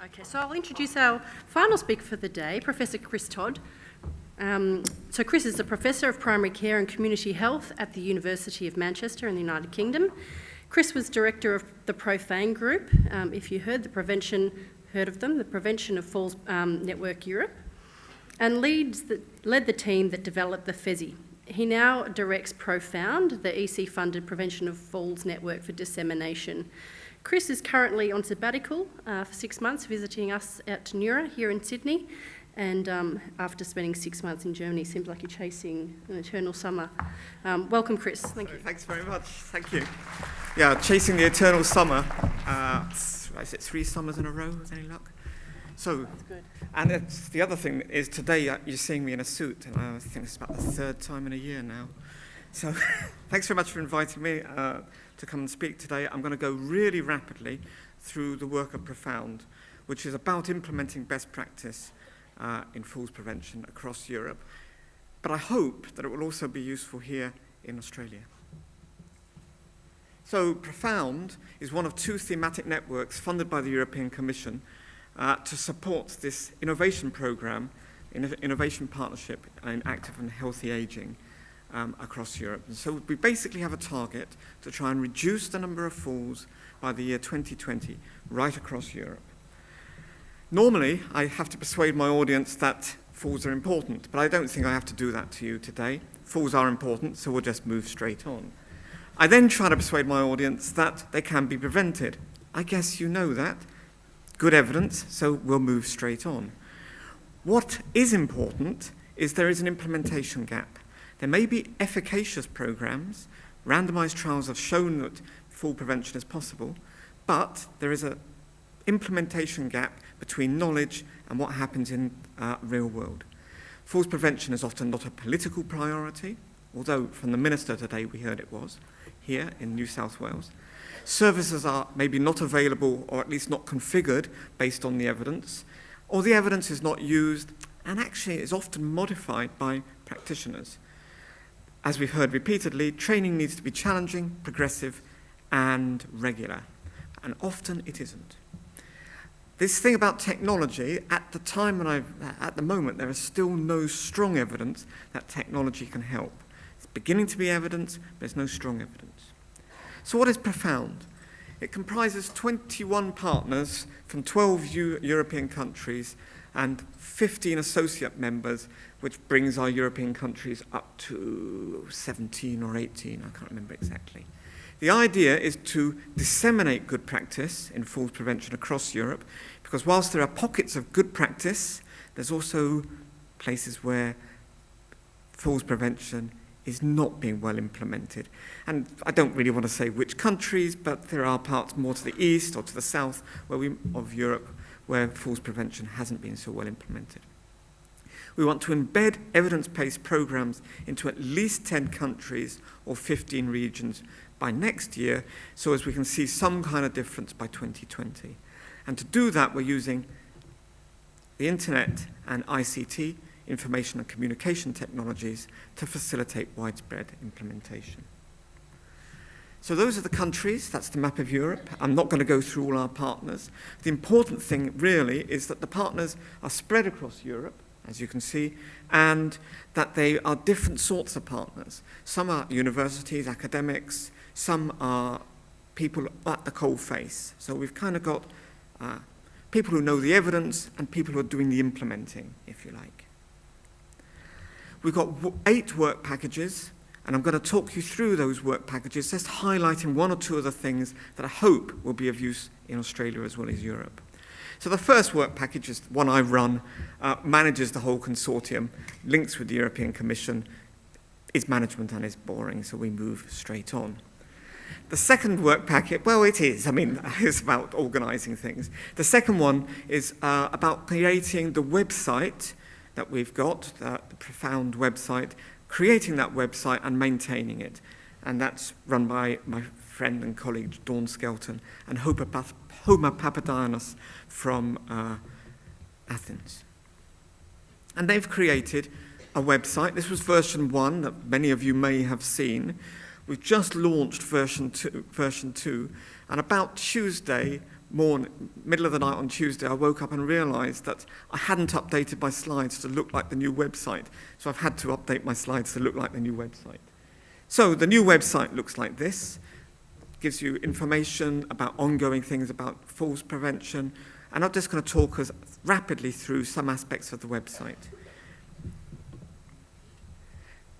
Okay, so I'll introduce our final speaker for the day, Professor Chris Todd. So Chris is a Professor of Primary Care and Community Health at the University of Manchester in the United Kingdom. Chris was Director of the Profane Group, if you heard of them, the Prevention of Falls Network Europe, and led the team that developed the FESI. He now directs Profound, the EC-funded Prevention of Falls Network for dissemination. Chris is currently on sabbatical for 6 months, visiting us at Neura here in Sydney, and after spending 6 months in Germany, seems like you're chasing an eternal summer. Welcome, Chris. Thank you. Thanks very much. Thank you. Yeah, chasing the eternal summer. Is it 3 summers in a row with any luck? So, that's good. And the other thing is today you're seeing me in a suit, and I think it's about the 3rd time in a year now. So thanks very much for inviting me to come and speak today. I'm going to go really rapidly through the work of Profound, which is about implementing best practice in falls prevention across Europe. But I hope that it will also be useful here in Australia. So Profound is one of 2 thematic networks funded by the European Commission to support this innovation program, innovation partnership in active and healthy aging across Europe. And so we basically have a target to try and reduce the number of falls by the year 2020 right across Europe. Normally, I have to persuade my audience that falls are important, but I don't think I have to do that to you today. Falls are important, so we'll just move straight on. I then try to persuade my audience that they can be prevented. I guess you know that. Good evidence, so we'll move straight on. What is important is there is an implementation gap. There may be efficacious programs, randomized trials have shown that fall prevention is possible, but there is an implementation gap between knowledge and what happens in real world. Falls prevention is often not a political priority, although from the Minister today we heard it was, here in New South Wales. Services are maybe not available or at least not configured based on the evidence, or the evidence is not used and actually is often modified by practitioners. As we've heard repeatedly, training needs to be challenging, progressive, and regular, and often it isn't. This thing about technology, at the moment, there is still no strong evidence that technology can help. It's beginning to be evidence, but there's no strong evidence. So what is Profound? It comprises 21 partners from 12 European countries and 15 associate members, which brings our European countries up to 17 or 18, I can't remember exactly. The idea is to disseminate good practice in falls prevention across Europe, because whilst there are pockets of good practice, there's also places where falls prevention is not being well implemented. And I don't really want to say which countries, but there are parts more to the east or to the south of Europe where falls prevention hasn't been so well implemented. We want to embed evidence-based programs into at least 10 countries or 15 regions by next year, so as we can see some kind of difference by 2020. And to do that, we're using the internet and ICT, information and communication technologies, to facilitate widespread implementation. So those are the countries, that's the map of Europe. I'm not going to go through all our partners. The important thing really is that the partners are spread across Europe, as you can see, and that they are different sorts of partners. Some are universities, academics, some are people at the coalface. So we've kind of got people who know the evidence and people who are doing the implementing, if you like. We've got 8 work packages, and I'm going to talk you through those work packages, just highlighting 1 or 2 of the things that I hope will be of use in Australia as well as Europe. So the first work package is one I run, manages the whole consortium, links with the European Commission, is management and is boring, so we move straight on. The second work packet, well, it is. I mean, it's about organising things. The second one is about creating the website that we've got, the Profound website, creating that website and maintaining it. And that's run by my friend and colleague Dawn Skelton and Homa Papadionis from Athens. And they've created a website. This was version 1 that many of you may have seen. We've just launched version 2, and about Tuesday, middle of the night on Tuesday, I woke up and realized that I hadn't updated my slides to look like the new website. So I've had to update my slides to look like the new website. So the new website looks like this. It gives you information about ongoing things about falls prevention. And I'm just going to talk us rapidly through some aspects of the website.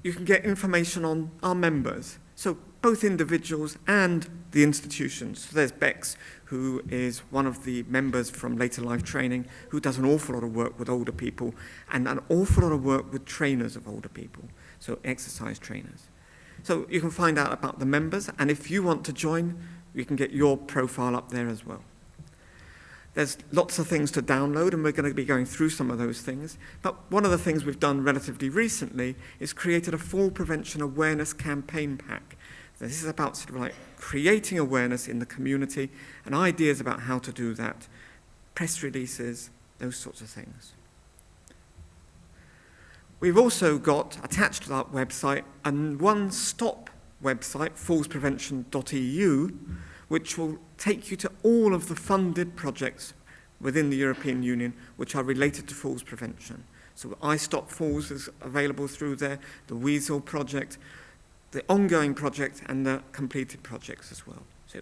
You can get information on our members, so both individuals and the institutions. So there's Bex, who is one of the members from Later Life Training, who does an awful lot of work with older people and an awful lot of work with trainers of older people, so exercise trainers. So you can find out about the members, and if you want to join, you can get your profile up there as well. There's lots of things to download, and we're going to be going through some of those things. But one of the things we've done relatively recently is created a fall prevention awareness campaign pack. This is about sort of like creating awareness in the community and ideas about how to do that, press releases, those sorts of things. We've also got, attached to that website, a one-stop website, fallsprevention.eu, which will take you to all of the funded projects within the European Union which are related to falls prevention. So I Stop Falls is available through there, the Weasel project, the ongoing project, and the completed projects as well. So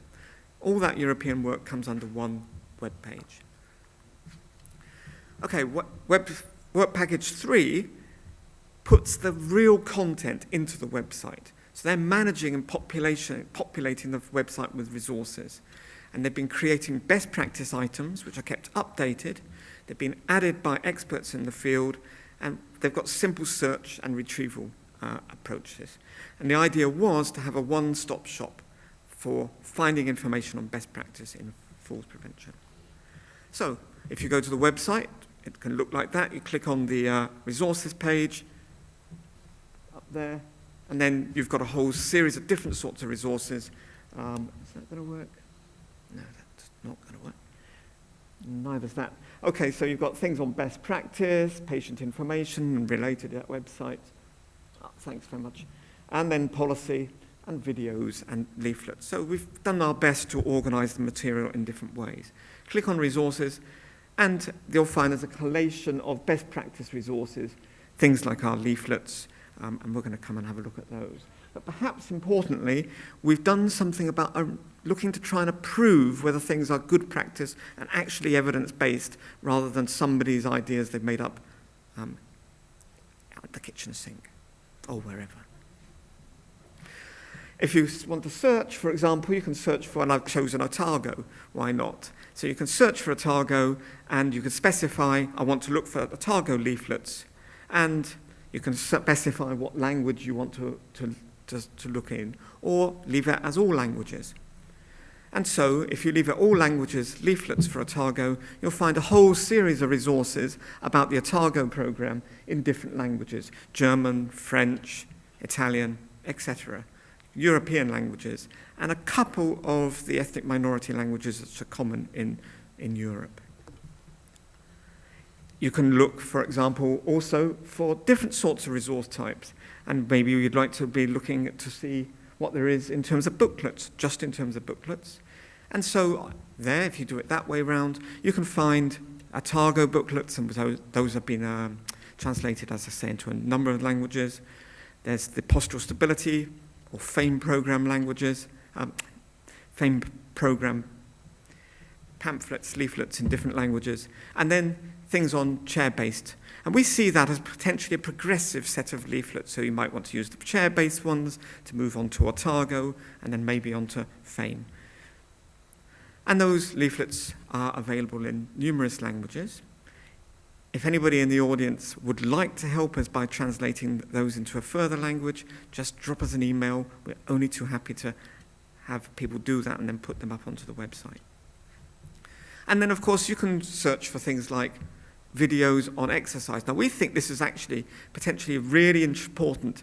all that European work comes under one web page. Okay, Work Package 3 puts the real content into the website. So they're managing and populating the website with resources. And they've been creating best practice items, which are kept updated. They've been added by experts in the field, and they've got simple search and retrieval approaches. And the idea was to have a one-stop shop for finding information on best practice in falls prevention. So if you go to the website, it can look like that. You click on the resources page up there, and then you've got a whole series of different sorts of resources. Is that going to work? No, that's not going to work. Neither's that. Okay, so you've got things on best practice, patient information, and related to that website. Oh, thanks very much. And then policy and videos and leaflets. So we've done our best to organize the material in different ways. Click on resources, and you'll find there's a collation of best practice resources, things like our leaflets, and we're going to come and have a look at those. But perhaps importantly, we've done something about looking to try and approve whether things are good practice and actually evidence-based rather than somebody's ideas they've made up at the kitchen sink or wherever. If you want to search, for example, you can search for, and I've chosen Otago, why not? So you can search for Otago, and you can specify, I want to look for Otago leaflets, and you can specify what language you want to look in, or leave it as all languages. And so, if you leave it all languages leaflets for Otago, you'll find a whole series of resources about the Otago program in different languages, German, French, Italian, etc., European languages, and a couple of the ethnic minority languages that are common in Europe. You can look, for example, also for different sorts of resource types, and maybe you'd like to be looking to see what there is in terms of booklets, just in terms of booklets. And so there, if you do it that way round, you can find Otago booklets, and those have been translated, as I say, into a number of languages. There's the postural stability or FAME program languages, FAME program pamphlets, leaflets in different languages, and then things on chair-based. And we see that as potentially a progressive set of leaflets. So you might want to use the chair-based ones to move on to Otago, and then maybe onto FAME. And those leaflets are available in numerous languages. If anybody in the audience would like to help us by translating those into a further language, just drop us an email. We're only too happy to have people do that and then put them up onto the website. And then, of course, you can search for things like videos on exercise. Now, we think this is actually potentially a really important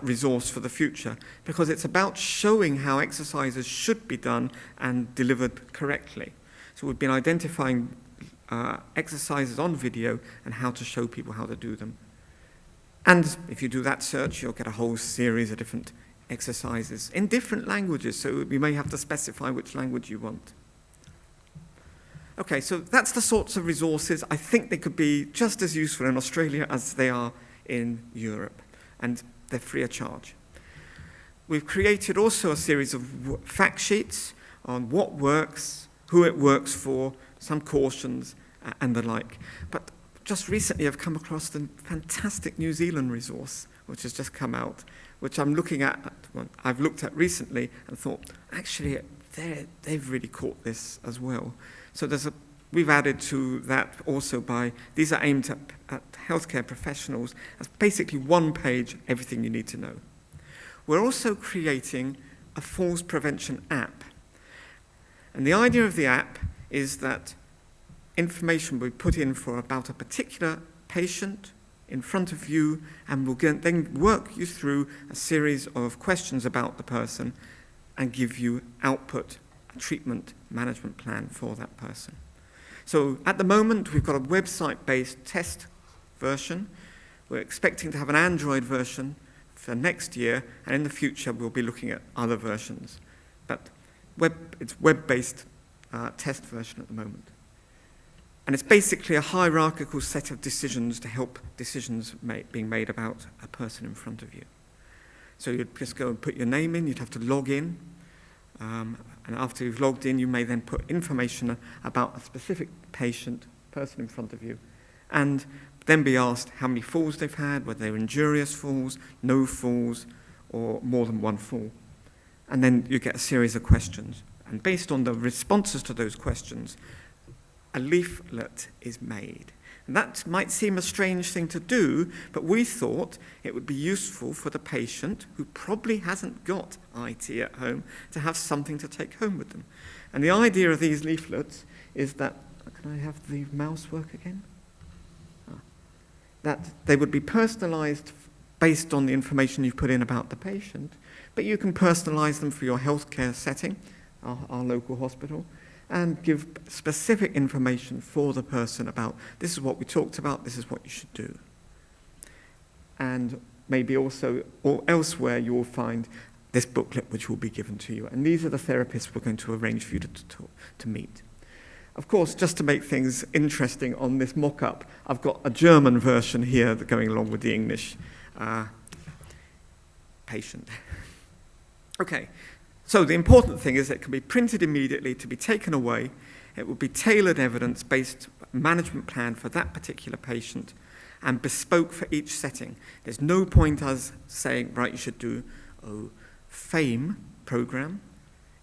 resource for the future, because it's about showing how exercises should be done and delivered correctly. So we've been identifying exercises on video and how to show people how to do them. And if you do that search, you'll get a whole series of different exercises in different languages, so you may have to specify which language you want. Okay, so that's the sorts of resources. I think they could be just as useful in Australia as they are in Europe, and they're free of charge. We've created also a series of fact sheets on what works, who it works for, some cautions, and the like. But just recently I've come across the fantastic New Zealand resource, which has just come out, which I'm looking at, well, I've looked at recently and thought, actually, they've really caught this as well. So we've added to that also these are aimed at healthcare professionals as basically one page, everything you need to know. We're also creating a falls prevention app. And the idea of the app is that information will be put in for about a particular patient in front of you, and we'll then work you through a series of questions about the person and give you output, a treatment management plan for that person. So at the moment, we've got a website-based test version. We're expecting to have an Android version for next year, and in the future, we'll be looking at other versions. But it's web-based test version at the moment. And it's basically a hierarchical set of decisions to help decisions being made about a person in front of you. So you'd just go and put your name in, you'd have to log in, and after you've logged in, you may then put information about a specific person in front of you, and then be asked how many falls they've had, whether they're injurious falls, no falls, or more than one fall. And then you get a series of questions. And based on the responses to those questions, a leaflet is made. And that might seem a strange thing to do, but we thought it would be useful for the patient who probably hasn't got IT at home to have something to take home with them. And the idea of these leaflets is that, can I have the mouse work again? That they would be personalised based on the information you've put in about the patient, but you can personalise them for your healthcare setting, our local hospital, and give specific information for the person about this is what we talked about, this is what you should do. And maybe also, or elsewhere, you will find this booklet which will be given to you. And these are the therapists we're going to arrange for you to meet. Of course, just to make things interesting on this mock-up, I've got a German version here going along with the English patient. Okay. So the important thing is it can be printed immediately to be taken away. It will be tailored evidence-based management plan for that particular patient and bespoke for each setting. There's no point us saying, right, you should do a FAME program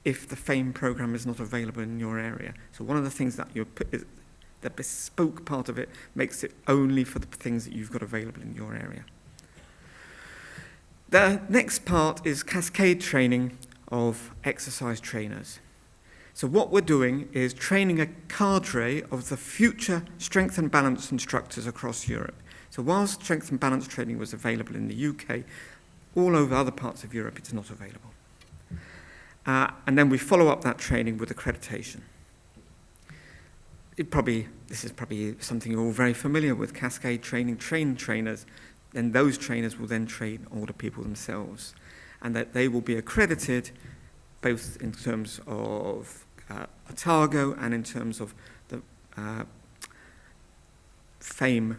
if the FAME program is not available in your area. So one of the things that the bespoke part of it makes it only for the things that you've got available in your area. The next part is cascade training of exercise trainers. So what we're doing is training a cadre of the future strength and balance instructors across Europe. So whilst strength and balance training was available in the UK, all over other parts of Europe it's not available. And then we follow up that training with accreditation. This is probably something you're all very familiar with, cascade training, train trainers, then those trainers will then train older people themselves, and that they will be accredited both in terms of Otago and in terms of the FAME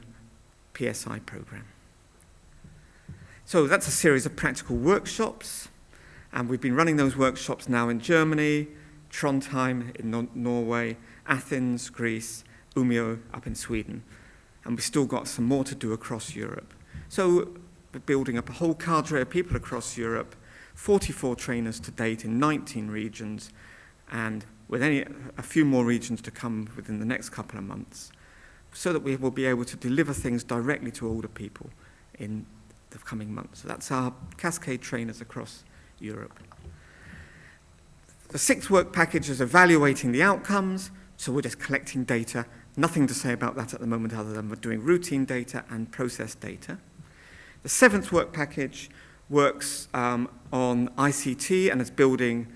PSI program. So that's a series of practical workshops, and we've been running those workshops now in Germany, Trondheim in Norway, Athens, Greece, Umeå up in Sweden, and we've still got some more to do across Europe. So we're building up a whole cadre of people across Europe, 44 trainers to date in 19 regions, and with a few more regions to come within the next couple of months, so that we will be able to deliver things directly to older people in the coming months. So that's our cascade trainers across Europe. The sixth work package is evaluating the outcomes, so we're just collecting data. Nothing to say about that at the moment other than we're doing routine data and process data. The seventh work package works on ICT and is building,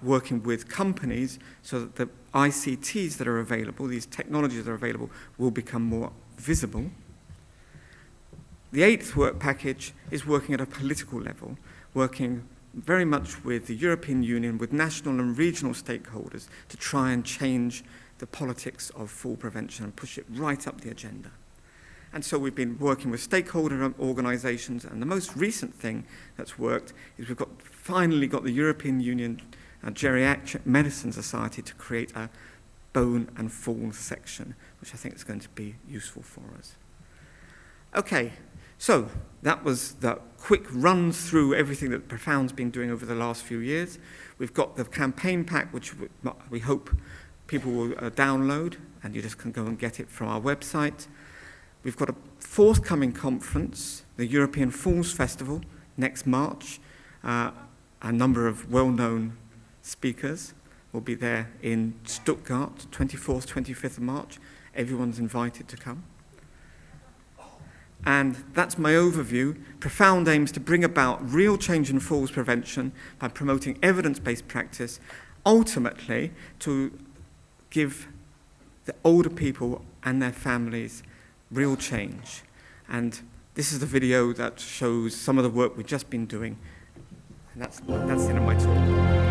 working with companies so that the ICTs that are available, these technologies that are available, will become more visible. The eighth work package is working at a political level, working very much with the European Union, with national and regional stakeholders to try and change the politics of fall prevention and push it right up the agenda. And so we've been working with stakeholder organisations, and the most recent thing that's worked is we've finally got the European Union Geriatric Medicine Society to create a bone and fall section, which I think is going to be useful for us. Okay, so that was the quick run through everything that Profound's been doing over the last few years. We've got the campaign pack, which we hope people will download, and you just can go and get it from our website. We've got a forthcoming conference, the European Falls Festival, next March. A number of well-known speakers will be there in Stuttgart, 24th, 25th of March. Everyone's invited to come. And that's my overview. Profound aims to bring about real change in falls prevention by promoting evidence-based practice, ultimately to give the older people and their families real change. And this is the video that shows some of the work we've just been doing. And that's the end of my talk.